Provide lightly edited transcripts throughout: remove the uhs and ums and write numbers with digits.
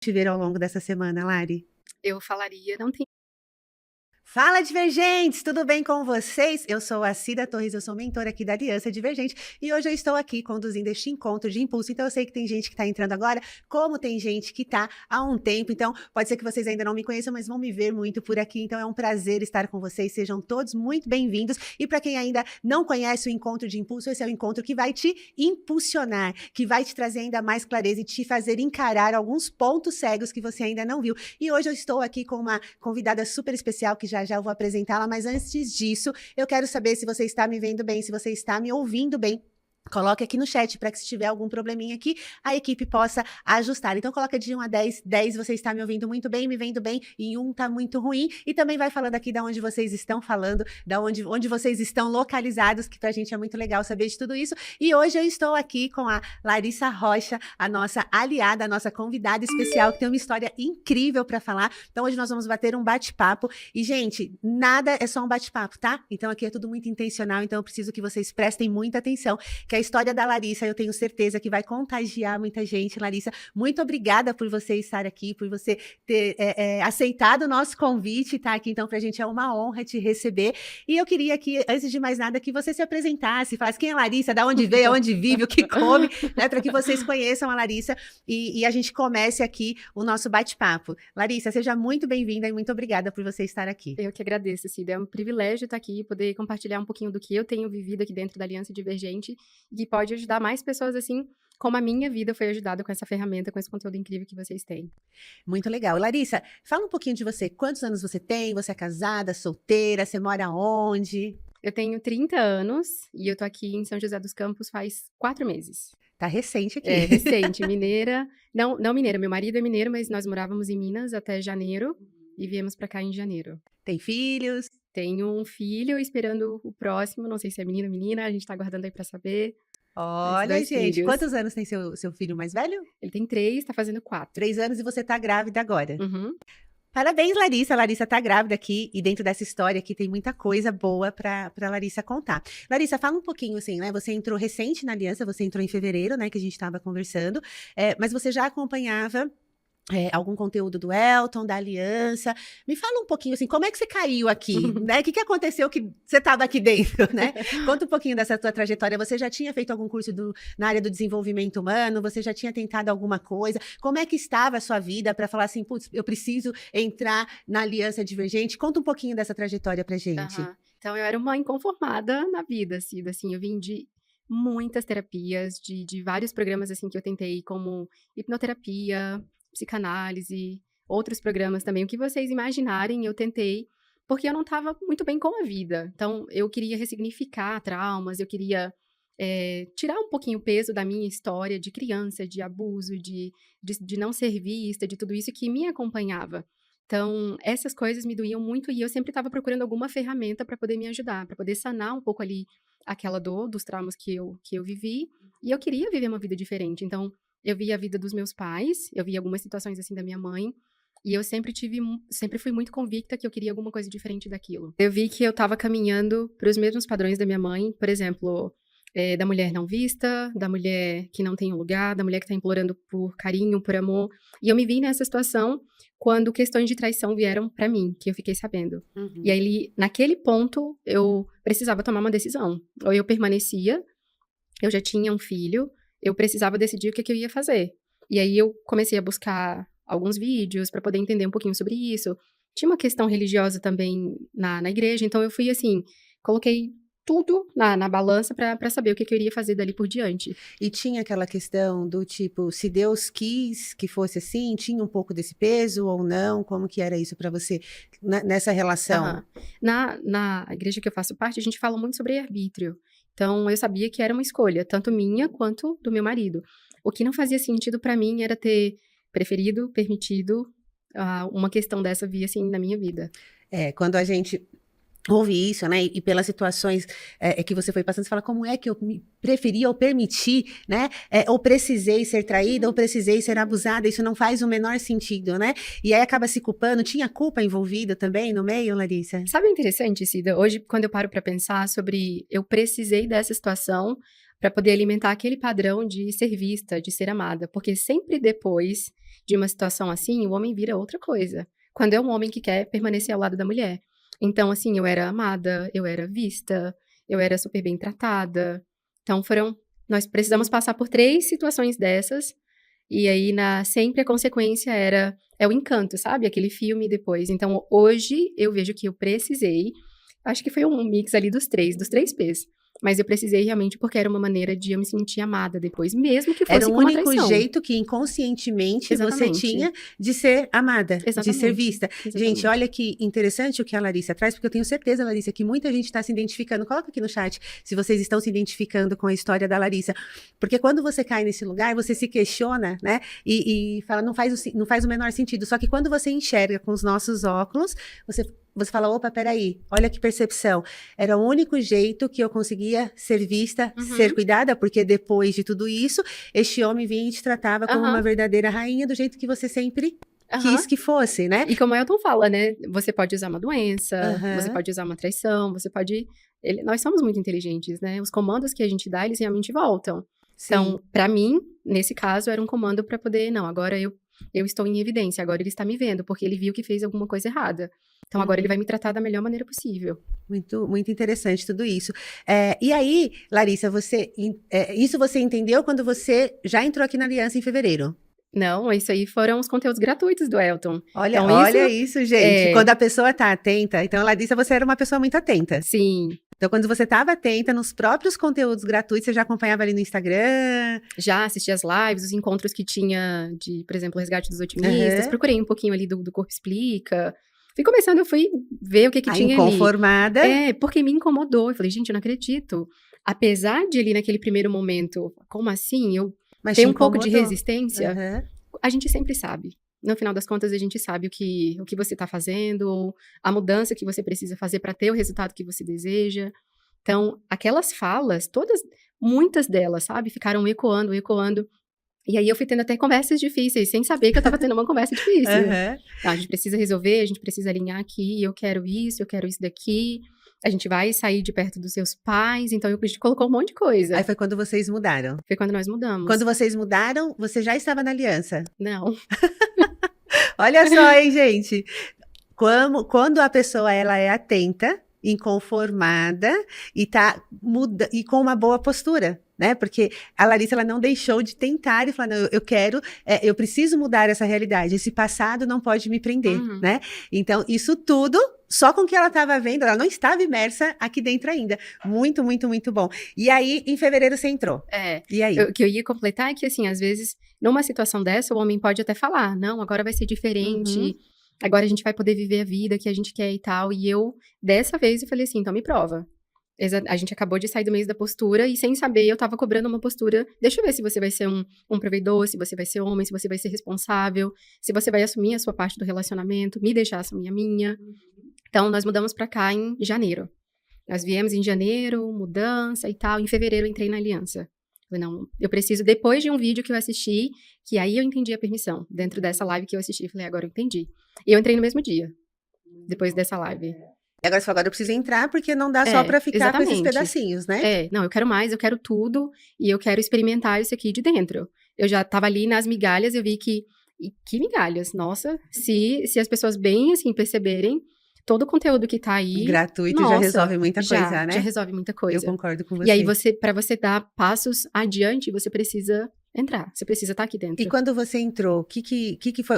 te ver ao longo dessa semana, Lari? Eu falaria, não tem. Fala, Divergentes! Tudo bem com vocês? Eu sou a Cida Torres, eu sou mentora aqui da Aliança Divergente e hoje eu estou aqui conduzindo este encontro de impulso. Então eu sei que tem gente que está entrando agora, como tem gente que está há um tempo. Então pode ser que vocês ainda não me conheçam, mas vão me ver muito por aqui. Então é um prazer estar com vocês. Sejam todos muito bem-vindos. E para quem ainda não conhece o encontro de impulso, esse é o encontro que vai te impulsionar, que vai te trazer ainda mais clareza e te fazer encarar alguns pontos cegos que você ainda não viu. E hoje eu estou aqui com uma convidada super especial que já eu vou apresentá-la, mas antes disso, eu quero saber se você está me vendo bem, se você está me ouvindo bem. Coloque aqui no chat para que se tiver algum probleminha aqui, a equipe possa ajustar. Então coloca de 1 a 10, 10 você está me ouvindo muito bem, me vendo bem, e 1 tá muito ruim. E também vai falando aqui de onde vocês estão falando, onde vocês estão localizados, que pra gente é muito legal saber de tudo isso. E hoje eu estou aqui com a Larissa Rocha, a nossa aliada, a nossa convidada especial, que tem uma história incrível para falar. Então hoje nós vamos bater um bate-papo. E, gente, nada é só um bate-papo, tá? Então aqui é tudo muito intencional, então eu preciso que vocês prestem muita atenção, que a história da Larissa, eu tenho certeza que vai contagiar muita gente. Larissa, muito obrigada por você estar aqui, por você ter aceitado o nosso convite, tá aqui. Então, pra gente é uma honra te receber. E eu queria que, antes de mais nada, que você se apresentasse, falasse quem é a Larissa, da onde veio, onde vive, o que come, né, para que vocês conheçam a Larissa e a gente comece aqui o nosso bate-papo. Larissa, seja muito bem-vinda e muito obrigada por você estar aqui. Eu que agradeço, Cida. É um privilégio estar aqui e poder compartilhar um pouquinho do que eu tenho vivido aqui dentro da Aliança Divergente, que pode ajudar mais pessoas assim como a minha vida foi ajudada com essa ferramenta, com esse conteúdo incrível que vocês têm. Muito legal. Larissa, fala um pouquinho de você. Quantos anos você tem? Você é casada, solteira? Você mora onde? Eu tenho 30 anos e eu tô aqui em São José dos Campos faz 4 meses. Tá recente aqui. É, recente, mineira. Não mineira, meu marido é mineiro, mas nós morávamos em Minas até janeiro e viemos pra cá em janeiro. Tem filhos? Tenho um filho esperando o próximo, não sei se é menino ou menina, a gente tá aguardando aí pra saber. Olha, gente, filhos. quantos anos tem seu filho mais velho? Ele tem 3, tá fazendo 4. 3 anos e você tá grávida agora. Uhum. Parabéns, Larissa. A Larissa tá grávida aqui e dentro dessa história aqui tem muita coisa boa pra Larissa contar. Larissa, fala um pouquinho assim, né? Você entrou recente na Aliança, você entrou em fevereiro, né? Que a gente tava conversando, mas você já acompanhava algum conteúdo do Elton, da Aliança. Me fala um pouquinho assim, como é que você caiu aqui, né? O que aconteceu que você estava aqui dentro, né? Conta um pouquinho dessa tua trajetória. Você já tinha feito algum curso na área do desenvolvimento humano? Você já tinha tentado alguma coisa? Como é que estava a sua vida para falar assim, putz, eu preciso entrar na Aliança Divergente? Conta um pouquinho dessa trajetória pra gente. Uhum. Então, eu era uma inconformada na vida, assim, eu vim de muitas terapias, de vários programas, assim, que eu tentei, como hipnoterapia, psicanálise, outros programas também, o que vocês imaginarem, eu tentei, porque eu não estava muito bem com a vida. Então, eu queria ressignificar traumas, eu queria tirar um pouquinho o peso da minha história de criança, de abuso, de não ser vista, de tudo isso que me acompanhava. Então, essas coisas me doíam muito e eu sempre estava procurando alguma ferramenta para poder me ajudar, para poder sanar um pouco ali aquela dor dos traumas que eu vivi, e eu queria viver uma vida diferente. Então, eu vi a vida dos meus pais, eu vi algumas situações assim da minha mãe, e eu sempre fui muito convicta que eu queria alguma coisa diferente daquilo. Eu vi que eu estava caminhando para os mesmos padrões da minha mãe, por exemplo, da mulher não vista, da mulher que não tem um lugar, da mulher que está implorando por carinho, por amor. E eu me vi nessa situação quando questões de traição vieram para mim, que eu fiquei sabendo. Uhum. E aí, naquele ponto, eu precisava tomar uma decisão. Ou eu permanecia, eu já tinha um filho, eu precisava decidir o que eu ia fazer. E aí eu comecei a buscar alguns vídeos para poder entender um pouquinho sobre isso. Tinha uma questão religiosa também na igreja, então eu fui assim, coloquei tudo na balança para saber o que eu iria fazer dali por diante. E tinha aquela questão do tipo, se Deus quis que fosse assim, tinha um pouco desse peso ou não? Como que era isso para você nessa relação? Uhum. Na igreja que eu faço parte, a gente fala muito sobre arbítrio. Então, eu sabia que era uma escolha, tanto minha quanto do meu marido. O que não fazia sentido para mim era ter preferido, permitido uma questão dessa vir assim na minha vida. Quando a gente ouve isso, né? E pelas situações que você foi passando, você fala, como é que eu me preferi ou permiti, né? Ou precisei ser traída, ou precisei ser abusada, isso não faz o menor sentido, né? E aí acaba se culpando. Tinha culpa envolvida também no meio, Larissa? Sabe o interessante, Cida? Hoje, quando eu paro para pensar sobre eu precisei dessa situação, para poder alimentar aquele padrão de ser vista, de ser amada. Porque sempre depois de uma situação assim, o homem vira outra coisa. Quando é um homem que quer permanecer ao lado da mulher. Então, assim, eu era amada, eu era vista, eu era super bem tratada. Então, nós precisamos passar por 3 situações dessas. E aí, sempre a consequência é o encanto, sabe? Aquele filme depois. Então, hoje, eu vejo que eu precisei. Acho que foi um mix ali dos 3 P's. Mas eu precisei realmente porque era uma maneira de eu me sentir amada depois, mesmo que fosse Era o com uma único traição. jeito que inconscientemente você Exatamente. tinha de ser amada, de ser Exatamente. vista. Gente, Exatamente. olha que interessante o que a Larissa traz, porque eu tenho certeza, Larissa, que muita gente está se identificando. Coloca aqui no chat se vocês estão se identificando com a história da Larissa. Porque quando você cai nesse lugar, você se questiona, né? E fala, não faz o menor sentido. Só que quando você enxerga com os nossos óculos, você fala, opa, peraí, olha que percepção. Era o único jeito que eu conseguia ser vista, ser cuidada, porque depois de tudo isso, este homem vinha e te tratava como uma verdadeira rainha, do jeito que você sempre quis que fosse, né? E como o Elton fala, né? Você pode usar uma doença, você pode usar uma traição, você pode... Nós somos muito inteligentes, né? Os comandos que a gente dá, eles realmente voltam. Sim. Então, pra mim, nesse caso, era um comando pra poder... Não, agora eu estou em evidência, agora ele está me vendo, porque ele viu que fez alguma coisa errada. Então, agora ele vai me tratar da melhor maneira possível. Muito, muito interessante tudo isso. E aí, Larissa, isso você entendeu quando você já entrou aqui na Aliança em fevereiro? Não, isso aí foram os conteúdos gratuitos do Elton. Olha, então, olha isso, gente. Quando a pessoa tá atenta. Então, Larissa, você era uma pessoa muito atenta. Sim. Então, quando você estava atenta nos próprios conteúdos gratuitos, você já acompanhava ali no Instagram? Já assisti as lives, os encontros que tinha por exemplo, o Resgate dos Otimistas. Procurei um pouquinho ali do Corpo Explica. Fui ver o que tinha ali. Inconformada. Porque me incomodou. Eu falei, gente, eu não acredito. Apesar de ali naquele primeiro momento, como assim? Mas ter um pouco de resistência, Uhum. a gente sempre sabe. No final das contas, a gente sabe o que você está fazendo, a mudança que você precisa fazer para ter o resultado que você deseja. Então, aquelas falas, muitas delas, sabe, ficaram ecoando. E aí eu fui tendo até conversas difíceis, sem saber que eu estava tendo uma conversa difícil. Uhum. Não, a gente precisa resolver, a gente precisa alinhar aqui, eu quero isso daqui. A gente vai sair de perto dos seus pais, então a gente colocou um monte de coisa. Aí foi quando vocês mudaram? Foi quando nós mudamos. Quando vocês mudaram, você já estava na aliança? Não. Olha só, hein, gente? Quando a pessoa ela é atenta, inconformada e com uma boa postura, né? Porque a Larissa ela não deixou de tentar e falar, não, eu preciso mudar essa realidade. Esse passado não pode me prender, né? Então, isso tudo só com o que ela estava vendo, ela não estava imersa aqui dentro ainda. Muito, muito, muito bom. E aí, em fevereiro, você entrou. E aí? O que eu ia completar é que, assim, às vezes, numa situação dessa, o homem pode até falar, não, agora vai ser diferente, agora a gente vai poder viver a vida que a gente quer e tal. E dessa vez, eu falei assim, então me prova. A gente acabou de sair do mês da postura e, sem saber, eu tava cobrando uma postura. Deixa eu ver se você vai ser um provedor, se você vai ser homem, se você vai ser responsável, se você vai assumir a sua parte do relacionamento, me deixar assumir a minha. Então, nós mudamos pra cá em janeiro. Nós viemos em janeiro, mudança e tal. Em fevereiro, eu entrei na aliança. Falei, não, eu preciso, depois de um vídeo que eu assisti, que aí eu entendi a permissão. Dentro dessa live que eu assisti, falei, agora eu entendi. E eu entrei no mesmo dia, depois dessa live. E agora eu preciso entrar, porque não dá só pra ficar com esses pedacinhos, né? Não, eu quero mais, eu quero tudo, e eu quero experimentar isso aqui de dentro. Eu já tava ali nas migalhas, eu vi que migalhas? Nossa, se as pessoas bem, assim, perceberem, todo o conteúdo que tá aí... Gratuito já resolve muita coisa, né? Já resolve muita coisa. Eu concordo com você. E aí, pra você dar passos adiante, você precisa entrar. Você precisa estar aqui dentro. E quando você entrou,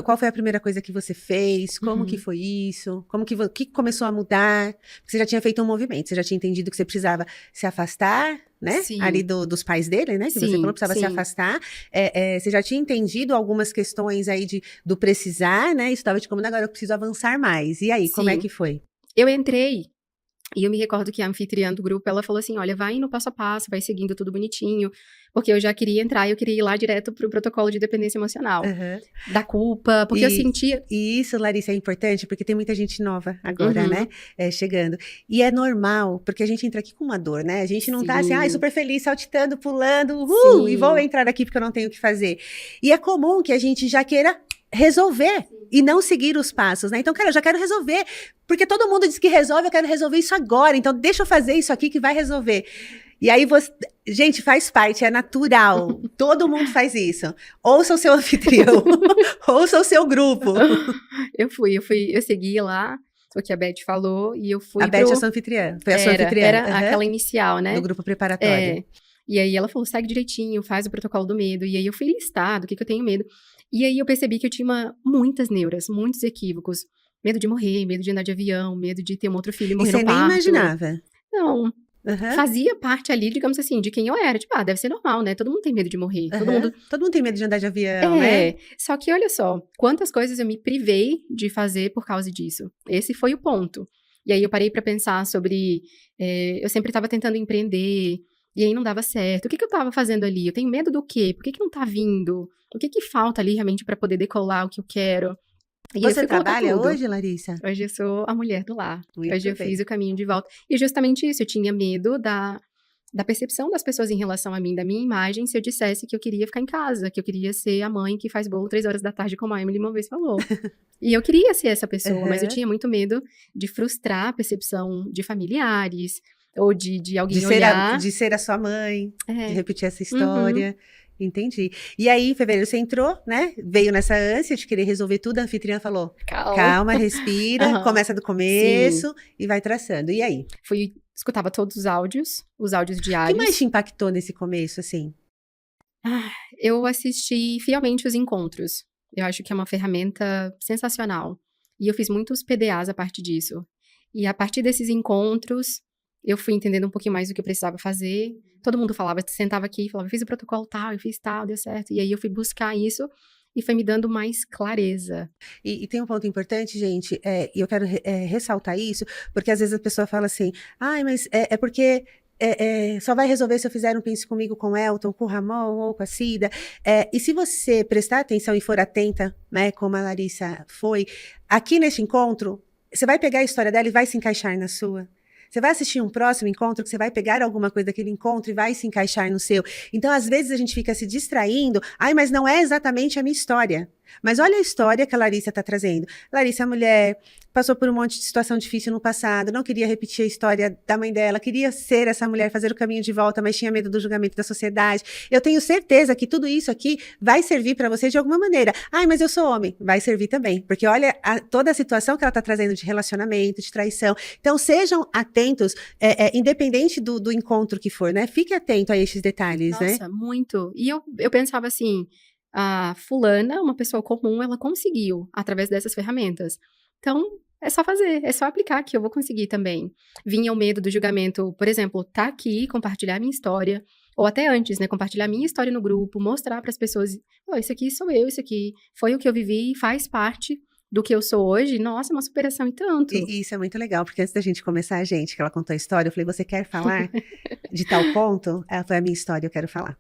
qual foi a primeira coisa que você fez? Como que foi isso? O que começou a mudar? Você já tinha feito um movimento, você já tinha entendido que você precisava se afastar, né? Sim. Ali dos pais dele, né? Que você falou que precisava se afastar. Você já tinha entendido algumas questões aí do precisar, né? Isso estava te incomodando, agora eu preciso avançar mais. E aí, como é que foi? Eu entrei, e eu me recordo que a anfitriã do grupo, ela falou assim, olha, vai indo passo a passo, vai seguindo tudo bonitinho, porque eu já queria entrar, eu queria ir lá direto pro protocolo de dependência emocional, da culpa, porque eu sentia... E isso, Larissa, é importante, porque tem muita gente nova agora, né, chegando. E é normal, porque a gente entra aqui com uma dor, né, a gente não tá assim, super feliz, saltitando, pulando, e vou entrar aqui porque eu não tenho o que fazer. E é comum que a gente já queira resolver e não seguir os passos, né? Então, cara, eu já quero resolver, porque todo mundo diz que resolve, eu quero resolver isso agora, então deixa eu fazer isso aqui que vai resolver. E aí você. Gente, faz parte, é natural. Todo mundo faz isso. Ouça o seu anfitrião, ouça o seu grupo. Eu segui lá o que a Beth falou e eu A fui Beth é a sua anfitriã. Foi a sua anfitriã. Era Aham. aquela inicial, né? Do grupo preparatório. É. E aí ela falou, segue direitinho, faz o protocolo do medo. E aí eu fui listar do que eu tenho medo. E aí eu percebi que eu tinha muitas neuras, muitos equívocos. Medo de morrer, medo de andar de avião, medo de ter um outro filho e E morrer você no nem parto. imaginava. Não, Aham, fazia parte ali, digamos assim, de quem eu era. Tipo, deve ser normal, né? Todo mundo tem medo de morrer. Todo aham. mundo. Todo mundo tem medo de andar de avião, né? É. Só que olha só, quantas coisas eu me privei de fazer por causa disso. Esse foi o ponto. E aí eu parei pra pensar sobre. Eu sempre estava tentando empreender, e aí não dava certo. O que que eu estava fazendo ali? Eu tenho medo do quê? Por que que não tá vindo? O que que falta ali realmente pra poder decolar o que eu quero? E aí eu Você fui colocar trabalha tudo. hoje, Larissa? Hoje eu sou a mulher do lar. Muito Hoje eu bem. fiz o caminho de volta. E justamente isso, eu tinha medo da percepção das pessoas em relação a mim, da minha imagem, se eu dissesse que eu queria ficar em casa, que eu queria ser a mãe que faz bolo 3 horas da tarde, como a Emily uma vez falou. E eu queria ser essa pessoa, mas eu Aham. tinha muito medo de frustrar a percepção de familiares, ou de De alguém ser olhar. de ser a sua mãe, de É. repetir essa Uhum. história. Entendi. E aí, em fevereiro, você entrou, né? Veio nessa ânsia de querer resolver tudo. A anfitriã falou: Calma. calma, respira, Aham. começa do Sim. começo e vai traçando. E aí? Escutava todos os áudios O que mais diários. te impactou nesse começo, assim? Eu assisti fielmente os encontros. Eu acho que é uma ferramenta sensacional. E eu fiz muitos PDAs a partir disso. E a partir desses encontros, eu fui entendendo um pouquinho mais do que eu precisava fazer. Todo mundo falava, sentava aqui e falava, fiz o protocolo tal, eu fiz tal, deu certo. E aí eu fui buscar isso e foi me dando mais clareza. E tem um ponto importante, gente, e eu quero ressaltar isso, porque às vezes a pessoa fala assim, ai, mas é porque só vai resolver se eu fizer um Pense Comigo com o Elton, com o Ramon ou com a Cida. E se você prestar atenção e for atenta, né, como a Larissa foi, aqui neste encontro, você vai pegar a história dela e vai se encaixar na sua. Você vai assistir um próximo encontro que você vai pegar alguma coisa daquele encontro e vai se encaixar no seu. Então, às vezes, a gente fica se distraindo. Ai, mas não é exatamente a minha história. Mas olha a história que a Larissa está trazendo. Larissa é mulher, passou por um monte de situação difícil no passado, não queria repetir a história da mãe dela, queria ser essa mulher, fazer o caminho de volta, mas tinha medo do julgamento da sociedade. Eu tenho certeza que tudo isso aqui vai servir para você de alguma maneira. Ai, mas eu sou homem. Vai servir também, porque olha toda a situação que ela está trazendo de relacionamento, de traição. Então, sejam atentos, independente do encontro que for, né? Fique atento a estes detalhes, né? Nossa, muito. E eu pensava assim, a fulana, uma pessoa comum, ela conseguiu através dessas ferramentas. Então, é só fazer, é só aplicar que eu vou conseguir também. Vinha o medo do julgamento, por exemplo, tá aqui, compartilhar minha história, ou até antes, né, compartilhar minha história no grupo, mostrar para as pessoas, oh, isso aqui sou eu, isso aqui foi o que eu vivi e faz parte do que eu sou hoje. Nossa, é uma superação e tanto. E isso é muito legal, porque antes da gente começar, gente, que ela contou a história, eu falei, você quer falar de tal ponto? Ela foi a minha história, eu quero falar.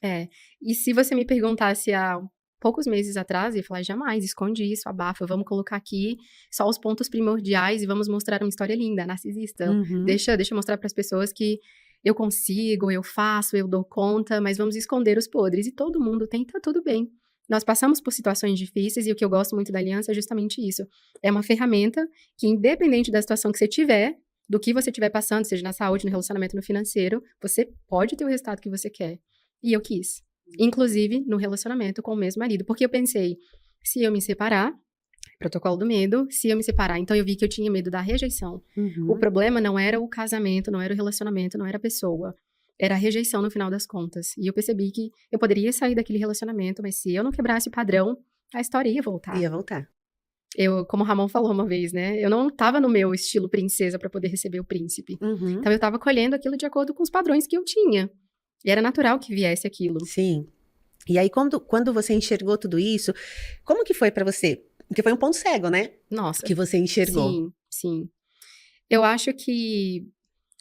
É. E se você me perguntasse há poucos meses atrás, eu ia falar, jamais, esconde isso, abafa, vamos colocar aqui só os pontos primordiais e vamos mostrar uma história linda, narcisista. Uhum. Deixa eu mostrar para as pessoas que eu consigo, eu faço, eu dou conta, mas vamos esconder os podres. E todo mundo tem, tá tudo bem. Nós passamos por situações difíceis e o que eu gosto muito da aliança é justamente isso. É uma ferramenta que, independente da situação que você tiver, do que você estiver passando, seja na saúde, no relacionamento, no financeiro, você pode ter o resultado que você quer. E eu quis. Inclusive, no relacionamento com o mesmo marido. Porque eu pensei, se eu me separar, protocolo do medo, se eu me separar, então eu vi que eu tinha medo da rejeição. O Uhum. problema não era o casamento, não era o relacionamento, não era a pessoa. Era a rejeição no final das contas. E eu percebi que eu poderia sair daquele relacionamento, mas se eu não quebrasse o padrão, a história ia voltar. Ia voltar. Como o Ramon falou uma vez, né? Eu não estava no meu estilo princesa para poder receber o príncipe. Uhum. Então eu estava colhendo aquilo de acordo com os padrões que eu tinha. E era natural que viesse aquilo. Sim. E aí, quando você enxergou tudo isso, como que foi pra você? Porque foi um ponto cego, né? Nossa, Que você enxergou. sim, sim. Eu acho que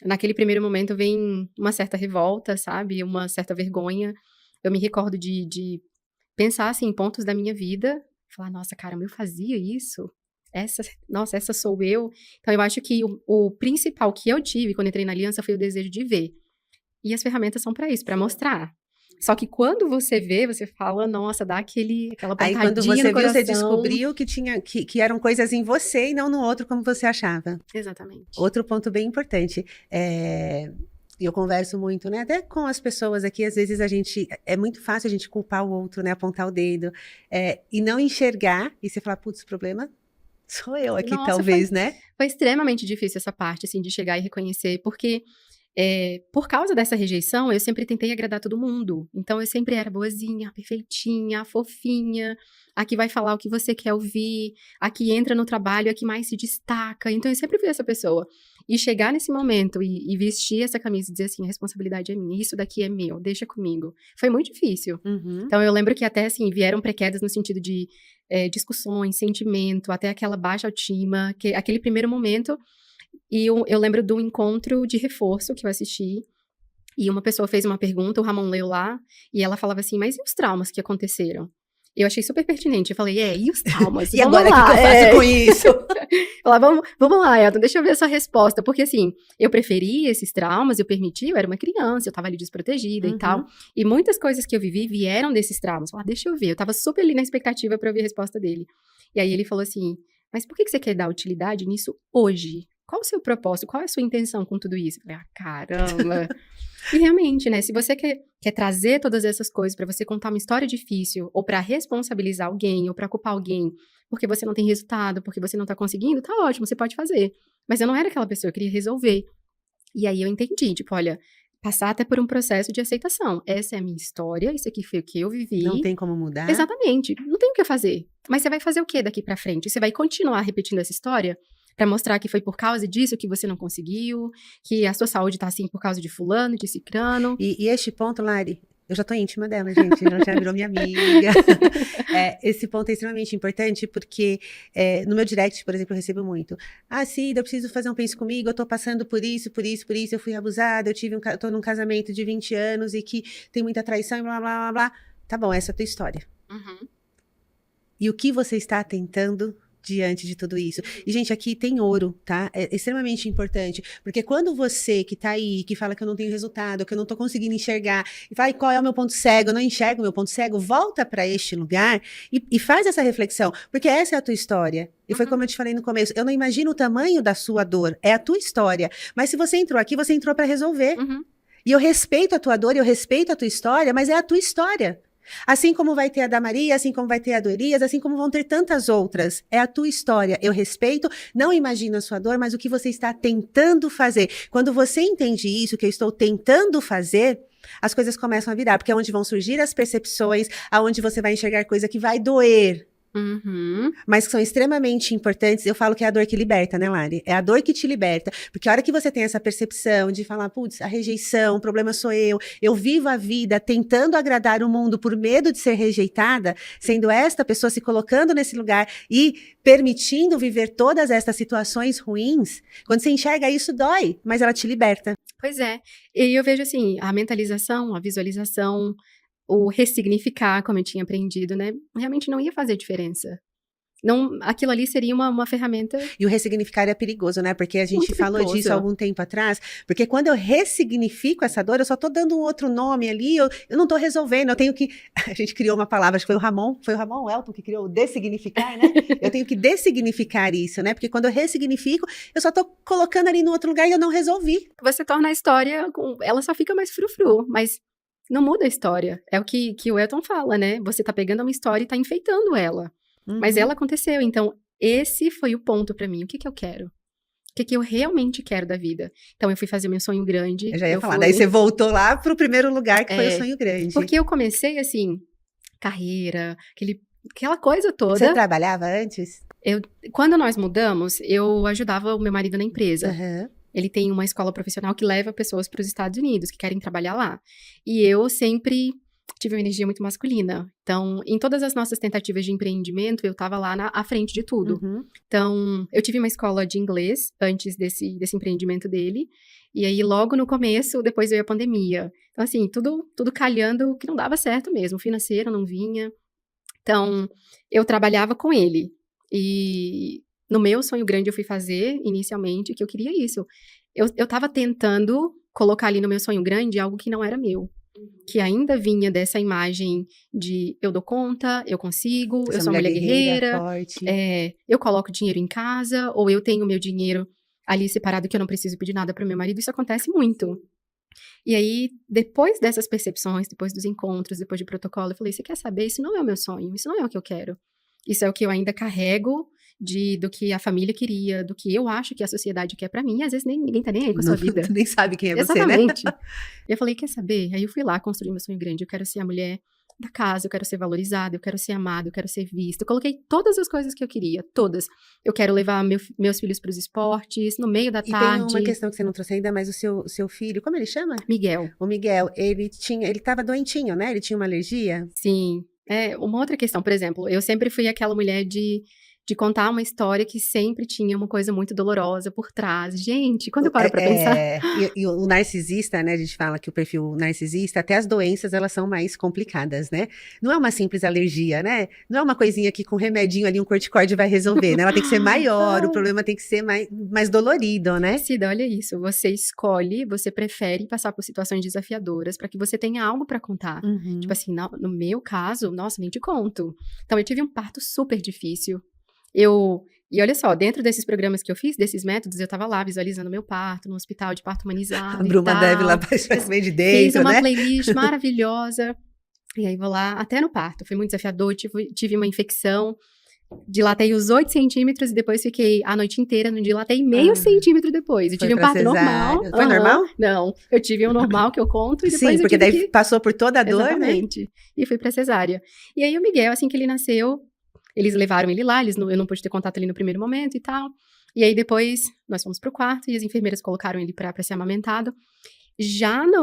naquele primeiro momento vem uma certa revolta, sabe? Uma certa vergonha. Eu me recordo de pensar, assim, em pontos da minha vida. Falar, nossa, caramba, eu fazia isso? Nossa, essa sou eu. Então, eu acho que o principal que eu tive quando entrei na aliança foi o desejo de ver. E as ferramentas são para isso, para mostrar. Só que quando você vê, você fala, nossa, dá aquela Aí, quando pontadinha você no viu, coração. você descobriu que eram coisas em você e não no outro, como você achava. Exatamente. Outro ponto bem importante. E eu converso muito, né? Até com as pessoas aqui, às vezes é muito fácil a gente culpar o outro, né? Apontar o dedo, e não enxergar, e você falar, putz, o problema sou eu aqui, Nossa, talvez, né? foi extremamente difícil essa parte, assim, de chegar e reconhecer, porque por causa dessa rejeição, eu sempre tentei agradar todo mundo. Então, eu sempre era boazinha, perfeitinha, fofinha, a que vai falar o que você quer ouvir, a que entra no trabalho, a que mais se destaca. Então, eu sempre fui essa pessoa. E chegar nesse momento e vestir essa camisa e dizer assim, a responsabilidade é minha, isso daqui é meu, deixa comigo. Foi muito difícil. Uhum. Então, eu lembro que até, assim, vieram pré-quedas no sentido de discussões, sentimento, até aquela baixa autoestima, aquele primeiro momento. E eu lembro do encontro de reforço que eu assisti, e uma pessoa fez uma pergunta, o Ramon leu lá, e ela falava assim, mas e os traumas que aconteceram? Eu achei super pertinente, eu falei, e os traumas? E agora, o que eu faço com isso? Falava, vamos lá, Elton, deixa eu ver essa resposta, porque assim, eu preferia esses traumas, eu permiti, eu era uma criança, eu tava ali desprotegida e tal, e muitas coisas que eu vivi vieram desses traumas. Falei, deixa eu ver, eu tava super ali na expectativa pra ouvir a resposta dele. E aí ele falou assim, mas por que você quer dar utilidade nisso hoje? Qual o seu propósito? Qual é a sua intenção com tudo isso? Eu falei, caramba. E realmente, né, se você quer trazer todas essas coisas pra você contar uma história difícil, ou pra responsabilizar alguém, ou pra culpar alguém, porque você não tem resultado, porque você não tá conseguindo, tá ótimo, você pode fazer. Mas eu não era aquela pessoa, eu queria resolver. E aí eu entendi, tipo, olha, passar até por um processo de aceitação. Essa é a minha história, isso aqui foi o que eu vivi. Não tem como mudar. Exatamente, não tem o que fazer. Mas você vai fazer o que daqui pra frente? Você vai continuar repetindo essa história? Pra mostrar que foi por causa disso que você não conseguiu, que a sua saúde tá assim por causa de fulano, de cicrano. E este ponto, Lari, eu já tô íntima dela, gente, ela já virou minha amiga. Esse ponto é extremamente importante, porque no meu direct, por exemplo, eu recebo muito. Cida, eu preciso fazer um Pense Comigo, eu tô passando por isso, eu fui abusada, eu tô num casamento de 20 anos e que tem muita traição e blá, blá, blá, blá. Tá bom, essa é a tua história. E o que você está tentando diante de tudo isso. E, gente, aqui tem ouro, tá? É extremamente importante, porque quando você que tá aí, que fala que eu não tenho resultado, que eu não tô conseguindo enxergar, e fala, qual é o meu ponto cego? Eu não enxergo o meu ponto cego, volta para este lugar e faz essa reflexão, porque essa é a tua história. E foi como eu te falei no começo, eu não imagino o tamanho da sua dor, é a tua história. Mas se você entrou aqui, você entrou para resolver. E eu respeito a tua dor, eu respeito a tua história, mas é a tua história. Assim como vai ter a da Maria, assim como vai ter a do Elias, assim como vão ter tantas outras. É a tua história. Eu respeito, não imagino a sua dor, mas o que você está tentando fazer. Quando você entende isso, que eu estou tentando fazer, as coisas começam a virar, porque é onde vão surgir as percepções, aonde você vai enxergar coisa que vai doer. Mas que são extremamente importantes. Eu falo que é a dor que liberta, né, Lari? É a dor que te liberta, porque a hora que você tem essa percepção de falar, putz, a rejeição, o problema sou eu vivo a vida tentando agradar o mundo por medo de ser rejeitada, sendo esta pessoa se colocando nesse lugar e permitindo viver todas essas situações ruins, quando você enxerga isso, dói, mas ela te liberta. Pois é, e eu vejo assim, a mentalização, a visualização, o ressignificar, como eu tinha aprendido, né? Realmente não ia fazer diferença. Não, aquilo ali seria uma ferramenta. E o ressignificar é perigoso, né? Porque a gente falou disso há algum tempo atrás. Porque quando eu ressignifico essa dor, eu só tô dando um outro nome ali, eu não tô resolvendo. Eu tenho que. A gente criou uma palavra, acho que foi o Ramon Elton que criou o dessignificar, né? Eu tenho que dessignificar isso, né? Porque quando eu ressignifico, eu só tô colocando ali no outro lugar e eu não resolvi. Você torna a história, ela só fica mais frufru, mas não muda a história. É o que o Elton fala, né? Você tá pegando uma história e tá enfeitando ela. Mas ela aconteceu, então esse foi o ponto pra mim. O que eu quero? O que eu realmente quero da vida? Então eu fui fazer meu sonho grande. Eu já ia falar, daí você voltou lá pro primeiro lugar que foi o sonho grande. Porque eu comecei assim, carreira, aquela coisa toda. Você trabalhava antes? Quando nós mudamos, eu ajudava o meu marido na empresa. Ele tem uma escola profissional que leva pessoas para os Estados Unidos, que querem trabalhar lá. E eu sempre tive uma energia muito masculina. Então, em todas as nossas tentativas de empreendimento, eu estava lá à frente de tudo. Então, eu tive uma escola de inglês antes desse empreendimento dele. E aí, logo no começo, depois veio a pandemia. Então, assim, tudo calhando que não dava certo mesmo. O financeiro não vinha. Então, eu trabalhava com ele. E no meu sonho grande eu fui fazer, inicialmente, que eu queria isso. Eu estava tentando colocar ali no meu sonho grande algo que não era meu. Que ainda vinha dessa imagem de eu dou conta, eu consigo, eu sou uma mulher guerreira, eu coloco dinheiro em casa, ou eu tenho meu dinheiro ali separado que eu não preciso pedir nada para o meu marido. Isso acontece muito. E aí, depois dessas percepções, depois dos encontros, depois de protocolo, eu falei, você quer saber? Isso não é o meu sonho, isso não é o que eu quero. Isso é o que eu ainda carrego do que a família queria, do que eu acho que a sociedade quer pra mim, e às vezes ninguém tá nem aí com a sua vida. Tu nem sabe quem é você, né? Exatamente. Eu falei, quer saber? Aí eu fui lá construir meu sonho grande, eu quero ser a mulher da casa, eu quero ser valorizada, eu quero ser amada, eu quero ser vista. Eu coloquei todas as coisas que eu queria, todas. Eu quero levar meus filhos para os esportes, no meio da E tem uma tarde. questão que você não trouxe ainda, mas o seu filho, como ele chama? Miguel. O Miguel, ele tava doentinho, né? Ele tinha uma alergia? Sim. Uma outra questão, por exemplo, eu sempre fui aquela mulher de contar uma história que sempre tinha uma coisa muito dolorosa por trás. Gente, quando eu paro pra pensar... E o narcisista, né, a gente fala que o perfil narcisista, até as doenças, elas são mais complicadas, né? Não é uma simples alergia, né? Não é uma coisinha que com remedinho ali, um corticoide vai resolver, né? Ela tem que ser maior, o problema tem que ser mais dolorido, né? Cida, olha isso, você escolhe, você prefere passar por situações desafiadoras para que você tenha algo para contar. Uhum. Tipo assim, no meu caso, nossa, nem te conto. Então, eu tive um parto super difícil. E olha só, dentro desses programas que eu fiz, desses métodos, eu tava lá visualizando meu parto, no hospital de parto humanizado. A Bruma deve lá vem de dentro, fiz uma né? playlist maravilhosa. E aí vou lá, até no parto. Foi muito desafiador, tive uma infecção. Dilatei os 8 centímetros e depois fiquei a noite inteira, não dilatei meio centímetro depois. Eu tive um parto normal. Foi normal? Não, eu tive um normal que eu conto e depois Sim, porque daí passou por toda a dor, exatamente, né? E fui pra cesárea. E aí o Miguel, assim que ele nasceu, eles levaram ele lá, eu não pude ter contato ali no primeiro momento e tal. E aí depois nós fomos pro quarto e as enfermeiras colocaram ele pra ser amamentado.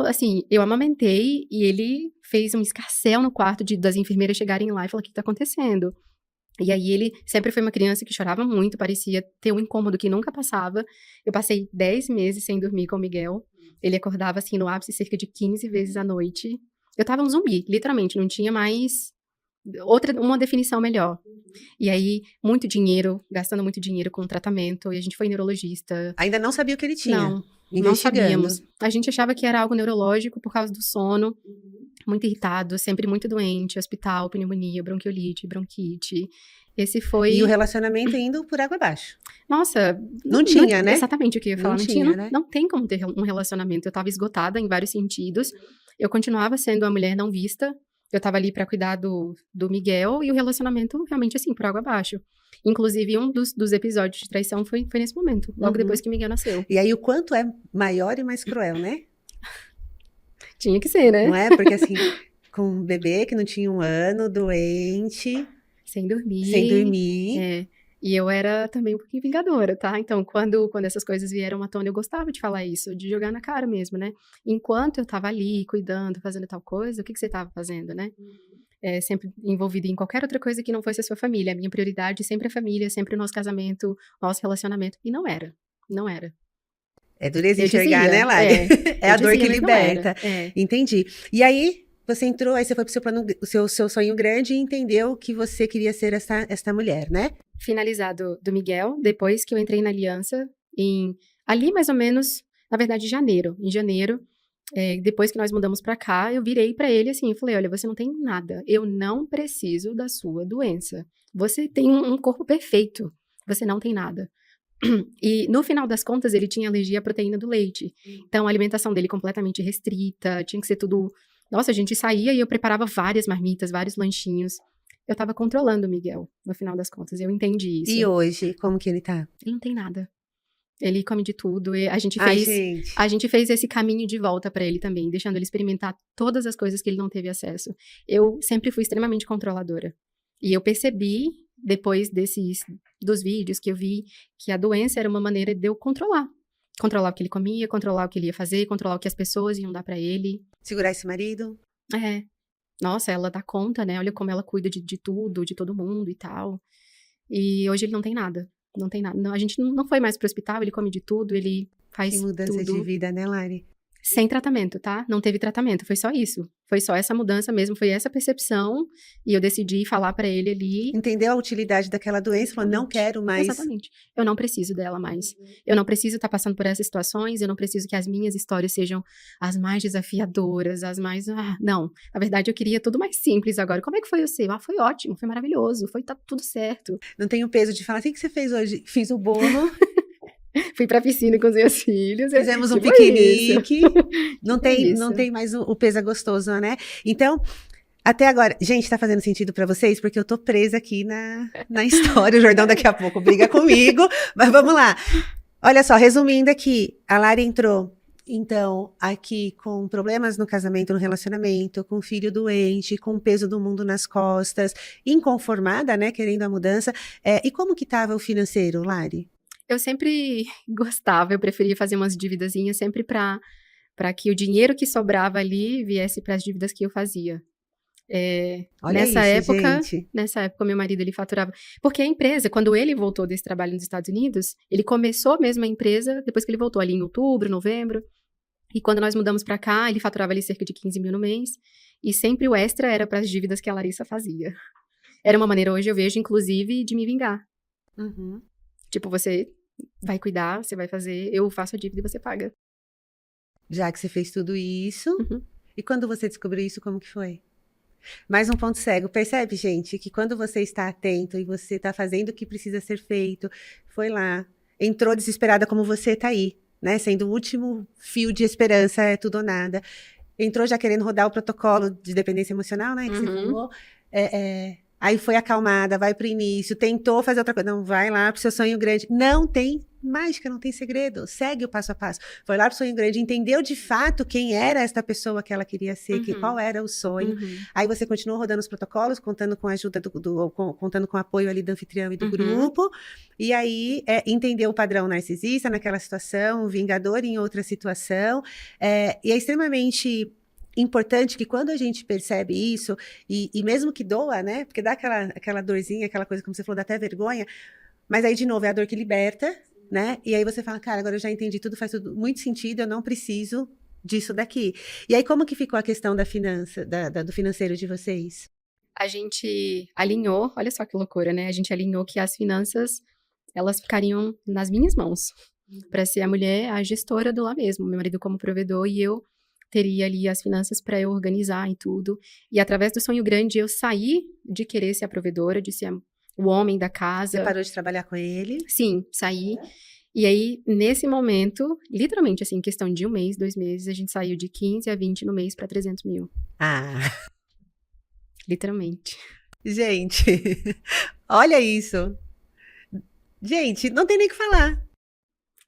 Assim, eu amamentei e ele fez um escarcéu no quarto das enfermeiras chegarem lá e falar, o que tá acontecendo? E aí ele sempre foi uma criança que chorava muito, parecia ter um incômodo que nunca passava. Eu passei 10 meses sem dormir com o Miguel. Ele acordava, assim, no ápice cerca de 15 vezes à noite. Eu tava um zumbi, literalmente, não tinha mais uma definição melhor. E aí, muito dinheiro, gastando muito dinheiro com tratamento, e a gente foi neurologista. Ainda não sabia o que ele tinha? Não sabíamos. A gente achava que era algo neurológico por causa do sono, muito irritado, sempre muito doente, hospital, pneumonia, bronquiolite, bronquite. Esse foi... E o relacionamento indo por água abaixo. Nossa... Não tinha, né? Exatamente o que eu ia falar. Não tinha, né? Não tem como ter um relacionamento. Eu tava esgotada em vários sentidos. Eu continuava sendo uma mulher não vista. Eu tava ali pra cuidar do Miguel e o relacionamento realmente assim, por água abaixo. Inclusive, um dos episódios de traição foi nesse momento, logo depois que Miguel nasceu. E aí, o quanto é maior e mais cruel, né? Tinha que ser, né? Não é? Porque assim, com um bebê que não tinha 1 ano, doente... Sem dormir. Sem dormir. É. E eu era também um pouquinho vingadora, tá? Então, quando essas coisas vieram à tona, eu gostava de falar isso, de jogar na cara mesmo, né? Enquanto eu tava ali, cuidando, fazendo tal coisa, o que você tava fazendo, né? Sempre envolvida em qualquer outra coisa que não fosse a sua família. A minha prioridade sempre a família, sempre o nosso casamento, nosso relacionamento. E não era. Não era. É dureza enxergar, né, Lari? É a dor que liberta. Entendi. E aí, você entrou, aí você foi pro seu plano, o seu sonho grande e entendeu que você queria ser esta mulher, né? Finalizado do Miguel, depois que eu entrei na aliança, ali mais ou menos, na verdade, em janeiro, depois que nós mudamos pra cá, eu virei pra ele assim, e falei, olha, você não tem nada, eu não preciso da sua doença, você tem um corpo perfeito, você não tem nada. E no final das contas, ele tinha alergia à proteína do leite, então a alimentação dele completamente restrita, tinha que ser tudo... Nossa, a gente saía e eu preparava várias marmitas, vários lanchinhos. Eu tava controlando o Miguel, no final das contas. Eu entendi isso. E hoje, como que ele tá? Ele não tem nada. Ele come de tudo. E a gente fez esse caminho de volta pra ele também, deixando ele experimentar todas as coisas que ele não teve acesso. Eu sempre fui extremamente controladora. E eu percebi, depois dos vídeos que eu vi, que a doença era uma maneira de eu controlar. Controlar o que ele comia, controlar o que ele ia fazer, controlar o que as pessoas iam dar pra ele. Segurar esse marido? Nossa, ela dá conta, né? Olha como ela cuida de tudo, de todo mundo e tal. E hoje ele não tem nada. Não tem nada. Não, a gente não foi mais pro hospital, ele come de tudo, ele faz tudo. Que mudança de vida, né, Lari? Sem tratamento, tá? Não teve tratamento, foi só isso. Foi só essa mudança mesmo, foi essa percepção. E eu decidi falar pra ele ali. Entendeu a utilidade daquela doença, falou, não quero mais. Exatamente. Eu não preciso dela mais. Eu não preciso estar passando por essas situações, eu não preciso que as minhas histórias sejam as mais desafiadoras, as mais... não. Na verdade, eu queria tudo mais simples agora. Como é que foi o seu? Foi ótimo, foi maravilhoso, tá tudo certo. Não tem o peso de falar, o que você fez hoje? Fiz o bolo. Fui pra piscina com os meus filhos. Fizemos um Tipo isso. piquenique. Não Tipo tem, isso. não tem mais o peso gostoso, né? Então, até agora, gente, tá fazendo sentido pra vocês? Porque eu tô presa aqui na história. O Jordão daqui a pouco briga comigo, mas vamos lá. Olha só, resumindo aqui, a Lari entrou, então, aqui com problemas no casamento, no relacionamento, com o filho doente, com o peso do mundo nas costas, inconformada, né, querendo a mudança. E como que tava o financeiro, Lari? Eu sempre gostava, eu preferia fazer umas dívidazinhas sempre para que o dinheiro que sobrava ali viesse para as dívidas que eu fazia. Olha Nessa isso, época, gente. meu marido ele faturava, porque a empresa, quando ele voltou desse trabalho nos Estados Unidos, ele começou mesmo a empresa depois que ele voltou ali em outubro, novembro. E quando nós mudamos para cá, ele faturava ali cerca de 15 mil no mês. E sempre o extra era para as dívidas que a Larissa fazia. Era uma maneira, hoje eu vejo, inclusive, de me vingar. Uhum. Tipo, você vai cuidar, você vai fazer, eu faço a dívida e você paga. Já que você fez tudo isso, Uhum. e quando você descobriu isso, como que foi? Mais um ponto cego. Percebe, gente, que quando você está atento e você está fazendo o que precisa ser feito, foi lá, entrou desesperada como você está aí, né? Sendo o último fio de esperança, é tudo ou nada. Entrou já querendo rodar o protocolo de dependência emocional, né? Que você Uhum. falou. Aí foi acalmada, vai pro início, tentou fazer outra coisa. Não, vai lá pro seu sonho grande. Não tem mágica, não tem segredo. Segue o passo a passo. Foi lá pro sonho grande, entendeu de fato quem era esta pessoa que ela queria ser, qual era o sonho. Uhum. Aí você continuou rodando os protocolos, contando com a ajuda contando com o apoio ali do anfitrião e do grupo. E aí entendeu o padrão narcisista naquela situação, o vingador em outra situação. E é extremamente importante que quando a gente percebe isso, e mesmo que doa, né? Porque dá aquela dorzinha, aquela coisa, como você falou, dá até vergonha, mas aí, de novo, é a dor que liberta, né? E aí você fala, cara, agora eu já entendi tudo, faz tudo muito sentido, eu não preciso disso daqui. E aí, como que ficou a questão da finança, do financeiro de vocês? A gente alinhou, olha só que loucura, né? A gente alinhou que as finanças, elas ficariam nas minhas mãos. Para ser a mulher, a gestora do lá mesmo. Meu marido como provedor e eu teria ali as finanças para eu organizar e tudo. E através do sonho grande, eu saí de querer ser a provedora, de ser o homem da casa. Você parou de trabalhar com ele? Sim, saí. E aí, nesse momento, literalmente, assim, em questão de 1 mês, 2 meses, a gente saiu de 15 a 20 no mês para 300 mil. Ah, Literalmente. gente, olha isso. Gente, não tem nem o que falar.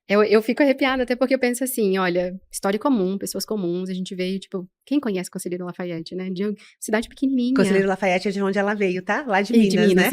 Eu fico arrepiada, até porque eu penso assim, olha, história comum, pessoas comuns, a gente veio, tipo, quem conhece Conselheiro Lafayette, né? De uma cidade pequenininha. Conselheiro Lafayette é de onde ela veio, tá? Lá de E de Minas, né?